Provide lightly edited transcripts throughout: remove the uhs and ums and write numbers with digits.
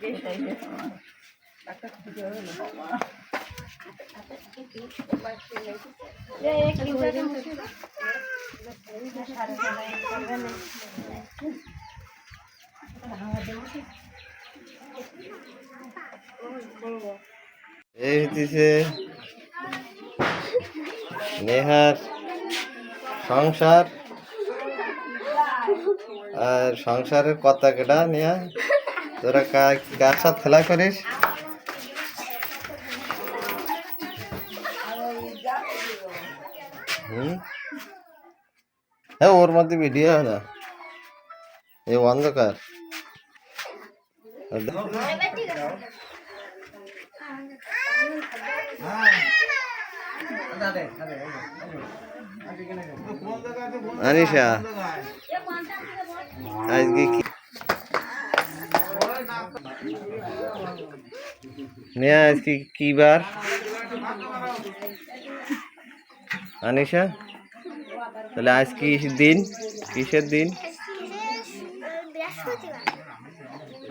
এই হইতেছে নেহার সংসার। আর সংসারের কথা কেটা নেহা, তোরা কার সাথে খেলা করিস? হ্যাঁ, ওর মধ্যে ভিডিও হয় না, এই অন্ধকার। আনিশা আজকে কি নেয়া, আজকে কি বার আনিশা? তাহলে আজ কি দিন, কিসের দিন?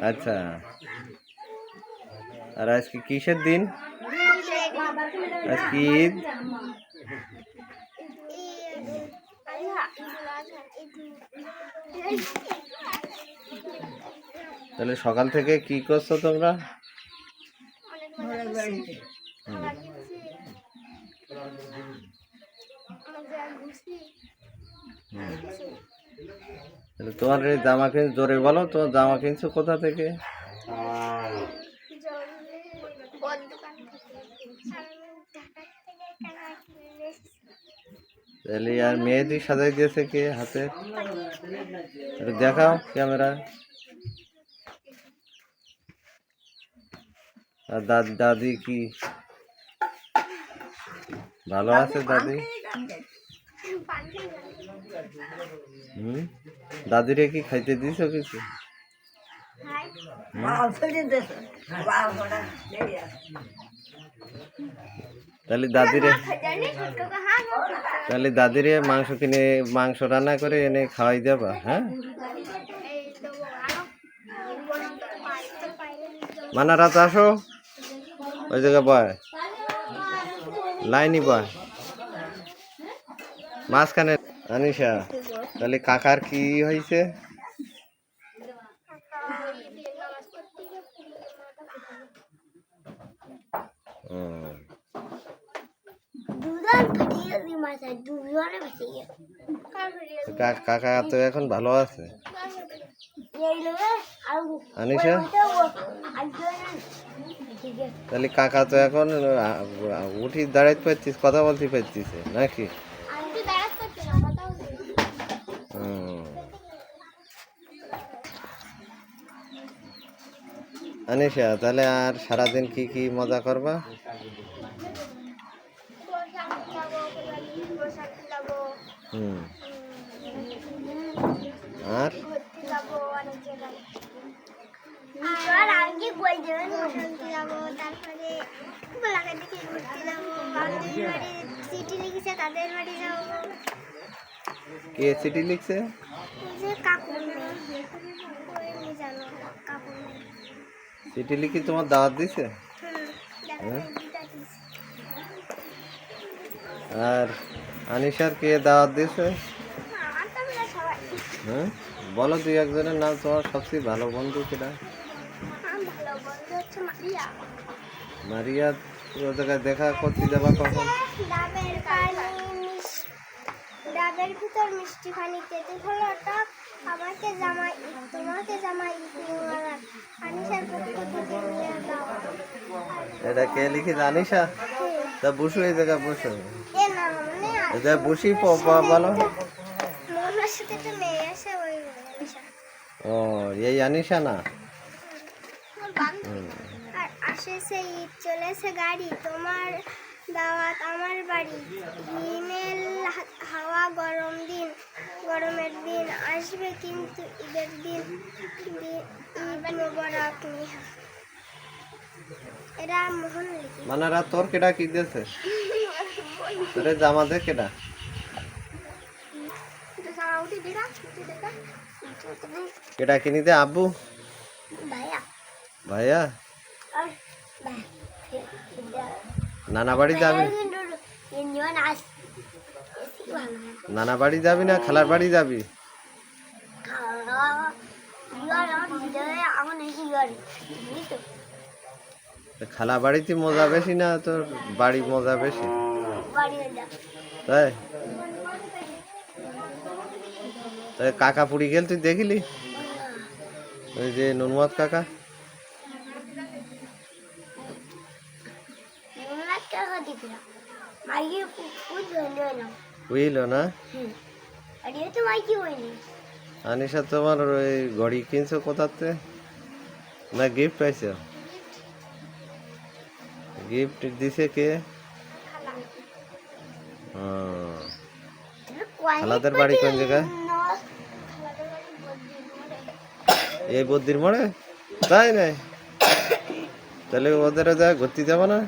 আচ্ছা, আর আজকে কিসের দিন? আজকে ঈদ। তাহলে সকাল থেকে কি করছো তোমরা? তোমার জামা কিনছো, জোরে বলো, তোমার জামা কিনছো কোথা থেকে? তাহলে আর মেহেদি সাজাই দিয়েছে কে হাতে? দেখাও ক্যামেরা। আর দাদি কি ভালো আছে? দাদি দাদিরে কি খাইতে দিছ কিছু? তাহলে দাদিরে মাংস কিনে, মাংস রান্না করে এনে খাওয়াই দেবা? হ্যাঁ, মানা রাত আসো, ওই জায়গায় বয়, লাইনই বয় মাঝখানে। আনিশা, তাহলে কাকার কি হয়েছে? কাকা তো এখন ভালো আছে আনিশা। তাহলে কাকা তো এখন উঠি দাঁড়াইতে পারছিস, কথা বলতে পারছিস নাকি? আনিশা, তাহলে আর সারাদিন কি কি মজা করবা? আর কে চিঠি লিখছে? চিঠি লিখি তোমার দাওয়াত দিছে? আর আনিশার কে দাওয়াত দিছে? হ্যাঁ, বলো দুই একজনের নাম। তোমার সবচেয়ে ভালো বন্ধু কেটা? মারিয়া। ও জায়গায় দেখা করতে যাবা কখন? ডাবের ভিতর মিষ্টি পানি, তেঁতুল হলো টক, আমাকে জামাই, তোমাকে জামাই, আনিশার পক্ষ থেকে নিয়ে দাও। এটা কে লিখে? আনিশা। তা বসো, এই জায়গায় বসো, এই জায়গায় বসি বলো। ও, এই আনিশা না? আসেছে ঈদ, চলেছে গাড়ি, তোমার দাওয়াত আমার বাড়ি, হিমেল হাওয়া, গরমের দিন আসবে কিন্তু ঈদের দিন, ঈদ মোবারক নেহা। এরা মোহন লিখি। মানারা তোর কেডা কি দিয়েছে? তোরে জামা দে কেডা? কেডা কিনি দে? আব্বু? ভাইয়া। ভাইয়া আর নানা বাড়ি যাবি? নানা বাড়ি যাবি না খালার বাড়ি যাবি? খালা বাড়িতে মজা বেশি না তোর বাড়ি মজা বেশি? তাই তাই কাকা পুরি গেল তুই দেখিলি? ওই যে নুনমত কাকা বুঝলো না? আনিশা তোমার ওই ঘড়ি কিনছো কোথাতে না গিফট পাইছো? গিফট দিছে কে? খালাদের বাড়ি কোন জায়গায়? এই বদ্দির মোড়ে? তাই নাই তাহলে ওদের যা ঘুরতে যাবো না?